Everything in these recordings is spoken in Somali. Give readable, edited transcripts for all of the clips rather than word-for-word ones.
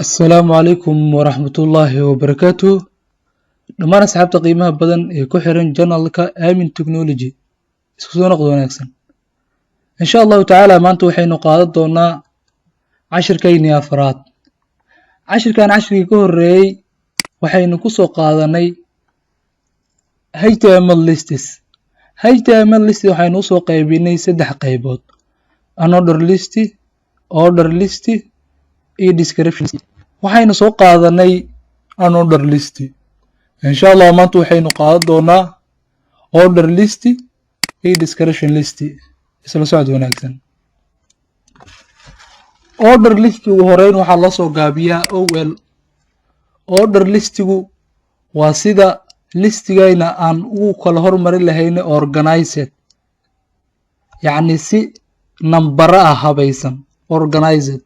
السلام عليكم ورحمة الله وبركاته. dhammaan asxaabta qiimaha badan ee ku xiran janalka aamin technology isku soo noqdo wanaagsan. insha allahu tacaala maanta waxaynu qaadan doonaa cashirkayni afraad. cashirkii ka horeeyey waxaynu ku soo qaadanay html lists. html list waxaynu usoo qaybinay 3 qaybood: unordered list, ordered list iyo description list. waxaynu soo qaadanay unordered list. insha allah maanta waxaynu qaadan doonaa order list iyo description list. isla socod wanaagsan. order list ugu horeyn waxaa la soo gaabiyaa OL. order listigu waa sida listigayna aan ugu kala hormarin lahayn organized, yacni si nambara ah habaysan organized.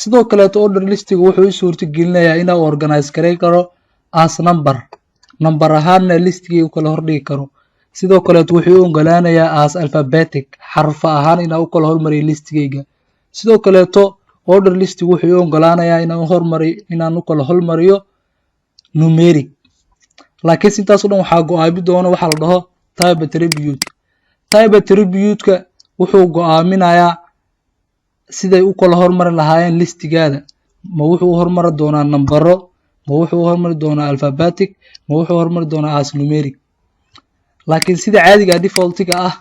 sidoo kaleeto order listigu wuxuu u suurto gelinayaa inaa organize gareyn karo as number ahaanna listigii u kala hordhigi karo. sidoo kaleeto wuxuu u ogolaanayaa as alphabetic xarfa ahaan inaa u kala hormariyo listigayga. sidoo kaleeto order listigu wuxuu u ogolaanayaa inaan u kala hormariyo numeric. laakiin intaas oo dhan waxaa go'aami doona waxaa la dhaho type attribute. type attribute-ka wuxuu go'aaminayaa siday u kala hormari lahaayeen listigaada. ma wuxuu u hormari doonaa nambaro, ma wuxuu u hormari doonaa alphabetic, ma wuxuu hormari doonaa as numeric. laakiin sida caadiga defaultiga ah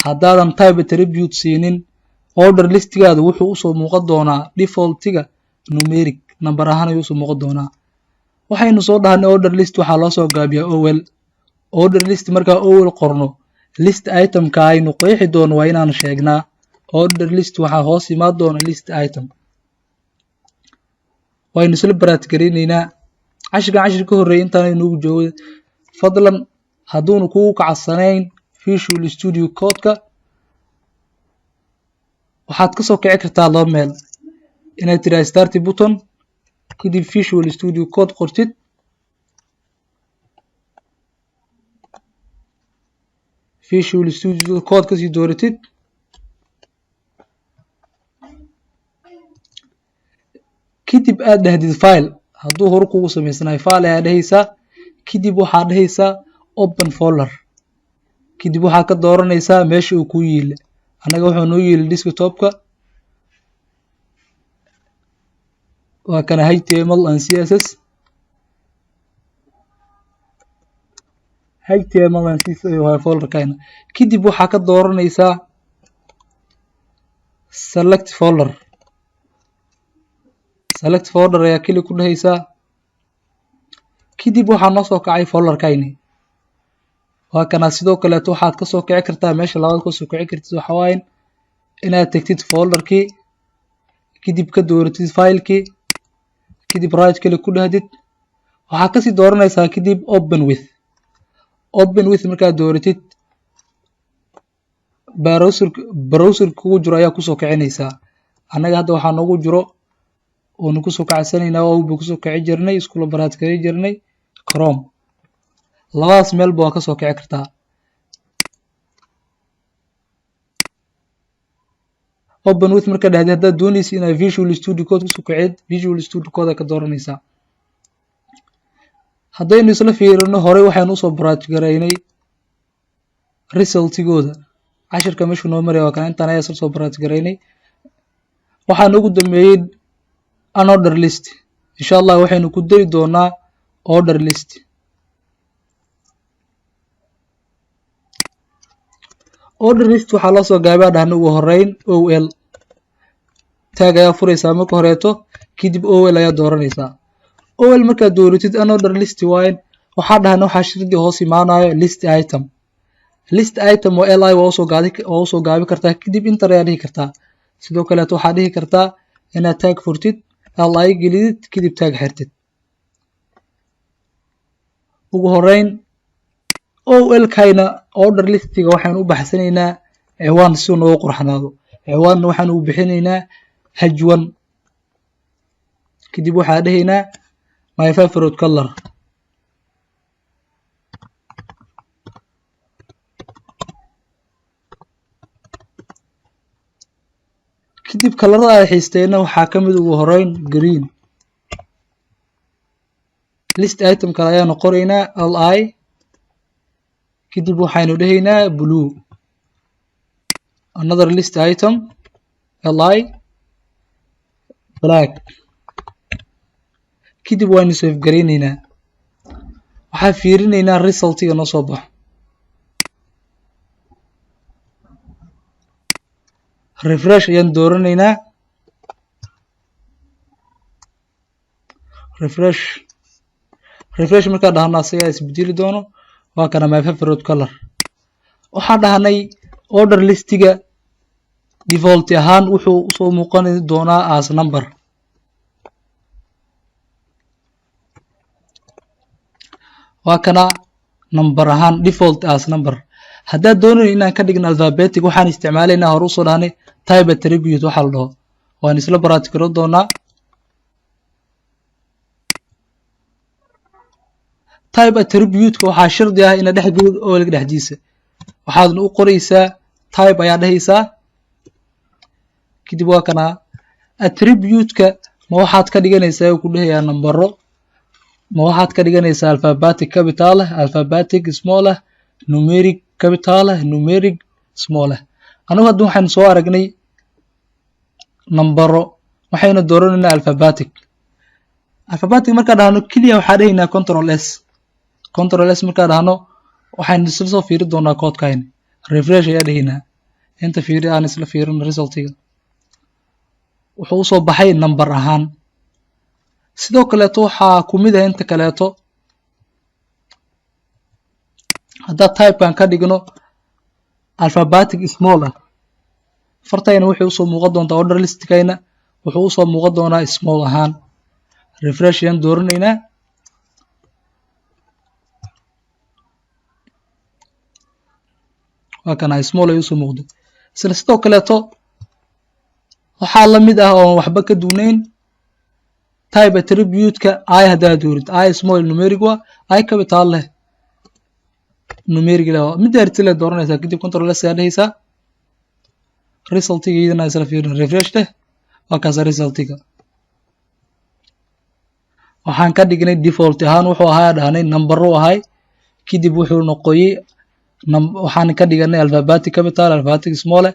haddaadan type attribute siinin order listigaada wuxuu usoo muuqan doonaa defaultiga numeric, nambar ahaan ayuu usoo muuqan doonaa. waxaynu soo dhahnay order list waxaa loo soo gaabiyaa OL. order list markaa OL qorno list itemka aynu qeexi doono waa inaan sheegnaa. order list waxaa hoos imaan doona list item. waynu isla baraadgarinaynaa cashir ka horeeyay intaan inugu joogo. fadlan hadduuna kugu kacsanayn Visual Studio Code-ka waxaad ka soo kici kartaa 2 meel. inaad tiraa start button kadib Visual Studio Code qortid, Visual Studio Code kasii dooratid, kadib aad dhahdid file. hadduu hore kugu samaysanahay file ayaa dhahaysaa, kadib waxaa dhahaysaa open folder, kadib waxaa ka dooranaysaa meesha uu ku yiile. anaga wuxuu noo yiili desktop-ka, waa kana HTML and CSS. HTML and CSS waa folderkayna. kadib waxaa ka dooranaysaa select folder. select folder ayaa keli ku dhahaysaa, kadib waxaa noo soo kacay folderkayni. waa kana sidoo kaleeto waxaad ka soo kici kartaa meesha labaad ka soo kici kartid waxa waaye inaad tagtid folderkii, kadib ka dooratid filekii, kadib right kale ku dhahdid. waxaa kasii dooranaysaa kadib open with markaad dooratid browser kugu jiro ayaa kusoo kicinaysaa. anaga hadda waxaa noogu jiro oonu kusoo kacsanaynaa oo uu kusoo kici jirnay iskula baraad kari jirnay Chrome. labadaas meelba waa kasoo kici kartaa. open with marka dhahdid haddaad doonaysa inaad Visual Studio Code kusoo kicid Visual Studio Code ka dooranaysaa. haddaynu isla fiirino horey waxaynu usoo baraad garaynay resultigooda. cashirka meeshu noo maray waa kan intaan ayaa soo baraad garaynay. waxaan ugu dambeeyay unordered list. insha allah waxaynu ku dari doonaa order list. order list waxaa loo soo gaabaa dhahna ugu horeyn OL. tag ayaa furaysaa marka horeeto, kadib OL ayaa dooranaysaa. OL markaad dooratid unordered list waaye waxaa dhahna waxaa shirdi hoos imaanayo list item. list item oo li waa usoo gaabi kartaa, kadib enter ayaa dhihi kartaa. sidoo kaleeto waxaa dhihi kartaa inaad tag furtid, li gelidid, kadib tag xirtid. ugu horeyn OL kayna order listiga waxaan u baxsanaynaa ciwaan si uu noogu qurxanaado. ciwaanna waxaan u bixinaynaa h1. kadib waxaa dhahaynaa my favorite color. kadib kalarada ay xiisteena waxaa ka mid ugu horeyn green. list item kale ayaanu qoraynaa li kadib waxaynu dhahaynaa blue another list item li black kadib waynu save gareynaynaa waxaan fiirinaynaa resultiga noo soo baxo refresh ayaan dooranaynaa refresh markaa dhahno asagaa isbedeli doono waa kana my favorite color waxaan dhahnay order listiga default ahaan wuxuu soo muuqan doonaa as number waa kana number ahaan default as number haddaad doonayo inaan ka dhigno alphabetic waxaan isticmaalaynaa hore usoo dhahnay type attribute waxa la dhaho waan isla baraatikaron doonaa type attribute waxaa shardi ah ina dhex geliyo OLka dhexdiisa waxaadna u qoraysaa type ayaa dhahaysaa kadib waa kana attribute-ka ma waxaad ka dhiganaysaa ku dhahayaa nambaro ma waxaad ka dhiganaysaa alphabetic capital alphabetic small numeric capital numeric small anigu hadda waxaan soo aragnay nambaro waxayna dooranaynaa alphabetic markaa dhahno kaliya waxaa dhahaynaa control s markaa dhahno waxaan isla soo fiiri doonaa codekayn refresh ayaa dhahaynaa inta fiiri aan isla fiirino resultiga wuxuu usoo baxay number ahaan sidoo kaleeto waxaa kumid ah inta kaleeto haddaad typekan ka dhigno alphabetic small fartayna waxay usoo muuqan doontaa order listkayna wuxuu usoo muuqan doonaa small ahaan refresh ayaan dooranaynaa waa kana small ay usoo muuqdo isla sidoo kaleeto waxaa la mid ah oo waxba ka duunayn type attribute-ka I haddaad doorid I small numeric waa I capital leh numeric leh mid artile dooranaysaa kadib control s ayaa dhahaysaa resultiga iyadana isla fiirin refresh leh waa kaas resultiga waxaan ka dhignay default ahaan wuxuu ahaa dhahnay number uu ahay kadib wuxuu noqoyay waxaan ka dhiganay alphabetic capital alphabetic small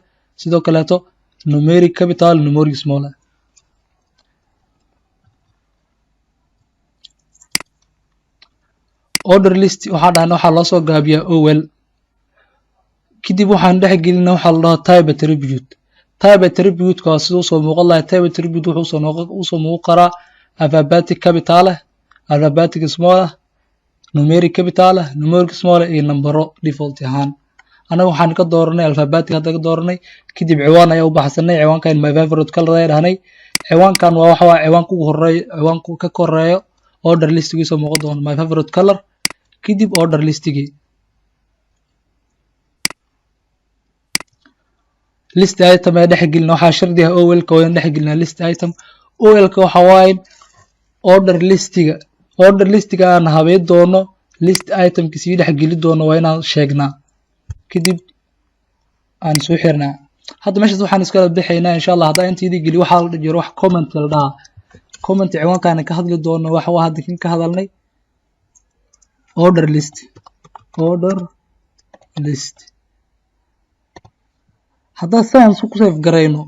sidoo kaleeto numeric capital numeric small order list waxaa dhahnay waxaa loo soo gaabiyaa OL kadib waxaan dhex gelinaa waxaa la dhahaa type attribute ka sidoo soo muuqan lahaa type attribute wuxuu soo muuqan karaa alphabetic capital alphabetic small numeric capital numeric small iyo nambaro default ahaan anaga waxaan ka dooranay alphabetic hadda ka dooranay kadib ciwaan ayaa u baxsanay ciwaankan my favorite color ay dhahnay ciwaankan waa waxa ciwaanka ugu horeeyo ciwaanka ka koreeyo order listigiisa muuqan doona my favorite color kadib order listigii list item ay dhex gelin waxaa shardi ah OL-ka waan dhex gelin list item OL-ka waxa waaye order listiga aan habeyn doono list item-ki sii dhex geli doono waa inaan sheegnaa kadib aan soo xirnaa hadda meeshaas waxaan iska bixaynaa insha Allah hadda intii geli waxa la jiro wax comment la dhaha comment ciwaankan ka hadli doono waxa waa hadda ka hadalnay order list hadda saan ku save gareyno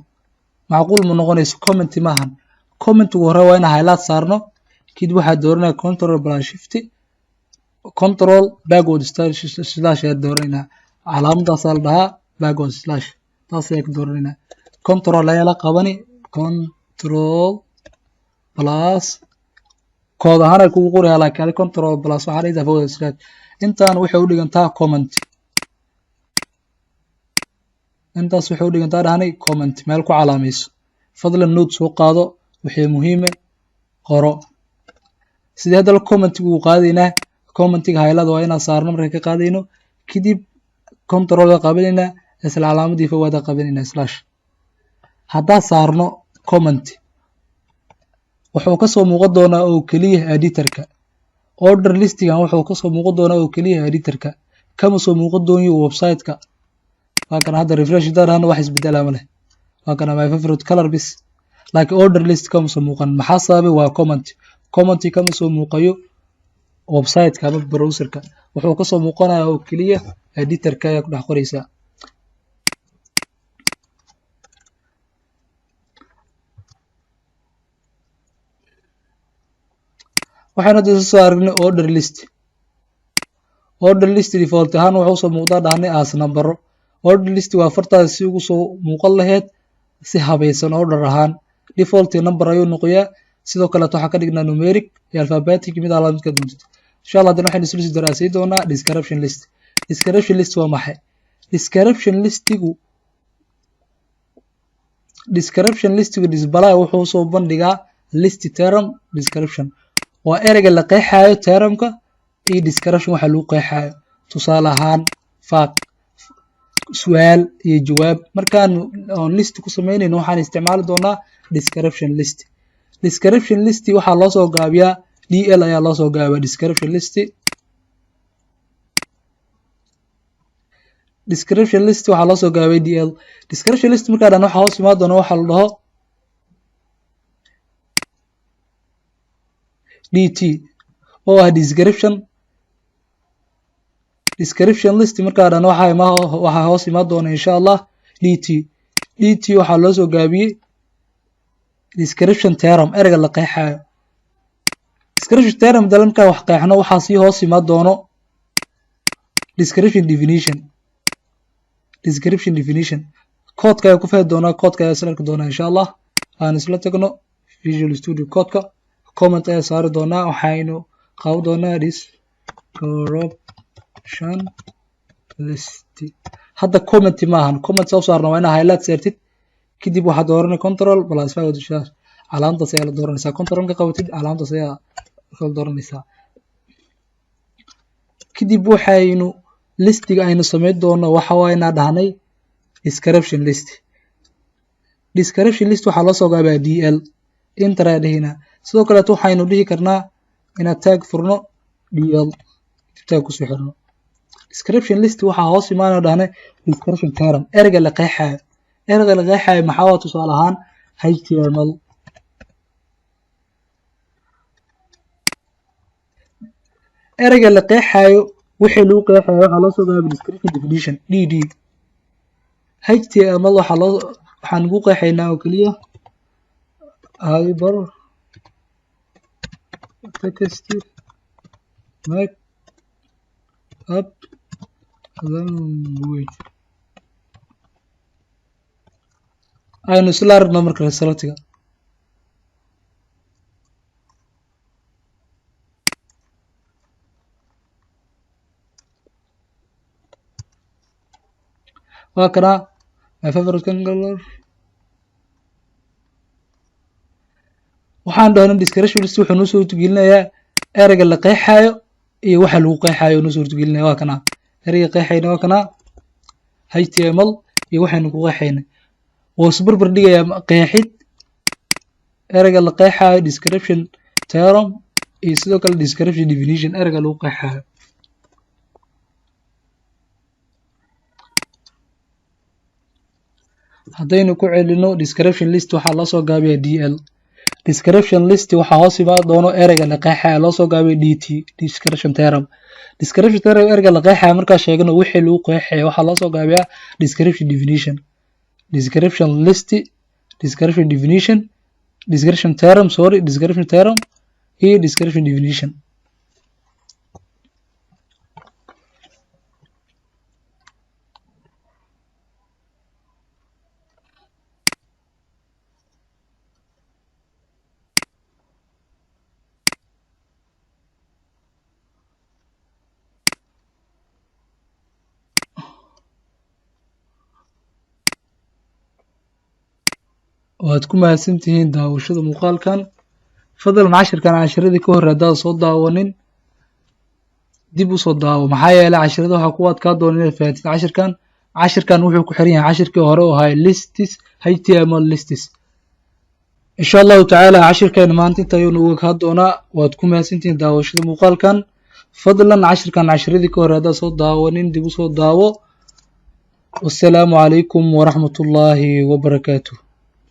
macquul ma noqonayso comment maahan comment ugu hore waa in highlight saarno kadib waxaa dooranaa control plus shift control backward slash ayaa dooranaa calaamadaas la dhahaa backward slash taas ayaa ka dooranaa control ayaa la qabani control plus kood ahaan ay kugu qorayaa laakiin control plus waxaa dhigtaa forward slash intaan waxay u dhigantaa comment intaas waxay u dhigantaa dhahnay comment meel ku calaamayso fadlan note soo qaado wixii muhiim ah qoro sidee hadda commentiga uu qaadaynaa commentiga highlight waa inaan saarno marka ka qaadayno kadib control ka qabanayna isla calaamadii fawada qabanayna slash hadda saarno comment wuxuu ka soo muuqan doonaa oo kaliya editor-ka order listigan wuxuu ka soo muuqan doonaa oo kaliya editor-ka kama soo muuqan doonayo website-ka waa kan hadda refresh daraan wax isbedelama leh waa kan my favorite color bis laakiin order list kama soo muuqan maxaa sababay waa comment kama soo muuqayo website-ka ama browser-ka wuxuu kasoo muuqanayaa oo keliya editor-ka ayaa ku dhex qoraysaa. waxaan hadda soo aragnay order list. order list default ahaan wuxuu soo muuqdaa dhahnay as nambaro. order list waa fartaada si ugu soo muuqan lahayd si habaysan order ahaan. default number ayuu noqoyaa. sidoo kale waxaa ka dhignaa numeric iyo alphabetic mid ala mid ka doontid. insha Allah hadana waxaan isla daraasay doonaa description list. description list waa maxay? description listigu display wuxuu soo bandhigaa list term description. waa ereyga la qeexayo termka iyo description waxa lagu qeexayo. tusaale ahaan fact, su'aal iyo jawaab. markaan list ku sameynayno waxaan isticmaali doonaa description list. description list waxaa loo soo gaabiyaa DL ayaa loo soo gaabiyaa description list. description list waxaa loo soo gaabiyaa DL. description list markaan waxa hoos imaan doona waxa la dhaho DT oo ah description list markaan waxa hoos imaan doona insha Allah DT. DT waxaa loo soo gaabiyay description term ereyga la qeexayo. description term dalamka wax qeexno waxa si hoos imaan doono description definition. code-ka ayaa ku fahmi doonaa. code-ka ayaa isla arki doonaa insha Allah. aan isla tagno Visual Studio code-ka. comment ayaa saari doonaa. waxaynu qaadan doonaa description list. hadda comment maahan. comment soo saarno waa inaad highlight saartid. kadib waxaad dooranay control plus 5 dashash calaamadaas ayaa la dooranaysaa. control ka qabatid calaamadaas ayaa la dooranaysaa. kadib waxaynu listiga aynu sameyn doono waxa waa inaan dhahnay description list. description list waxaa loo soo gaabiyaa DL. enter ayaa dhahina. sidoo kale waxaynu dhihi karnaa inaad tag furno DL tag ku soo xirno. description list waxaa hoos imaanaya dhahnay description term ereyga la qeexayo. ereyga la qeexayo maxaa waa tusaale ahaan HTML. ereyga la qeexayo wixii lagu qeexayo waxaa loo soo gaabiyaa description definition DD. HTML waxaan ugu qeexaynaa oo keliya hyper text markup language. aynu isla aragno marka resultiga. waa kana my favorite color. waxaan dhahnay description list wuxuu noo soo gelinayaa ereyga la qeexayo iyo waxa lagu qeexayo noo soo gelinaya. waa kana ereyga qeexayna waa kana HTML iyo waxaynu ku qeexaynay. oo isbarbar dhigaya qeexid ereyga la qeexayo description term iyo sidoo kale description definition ereyga lagu qeexayo. haddaynu ku celino description list waxaa loo soo gaabiyaa DL. description list waxaa hoos imaan doono ereyga la qeexayo loo soo gaabiyo DT description term. description term ereyga la qeexayo markaa sheegno wixii lagu qeexayo waxaa loo soo gaabiyaa description definition. description list, description definition, description term iyo description definition. waad ku mahadsantihiin daawashada muuqaalkan. fadlan cashiradii ka hor haddaad soo daawanin dib u soo daawo. maxaa yeelay cashirada waxaa ku adkaa doona inaad fahatid cashirkan wuxuu ku xiran yahay cashirkii hore oo ahay lists HTML lists. insha allahu tacaala cashirkeena maanta inta ayuu nagu kaa doonaa. waad ku mahadsantihiin daawashada muuqaalkan. fadlan cashiradii ka hor haddaad soo daawanin dib u soo daawo. wassalaamu calaykum waraxmatullaahi wabarakaatuh.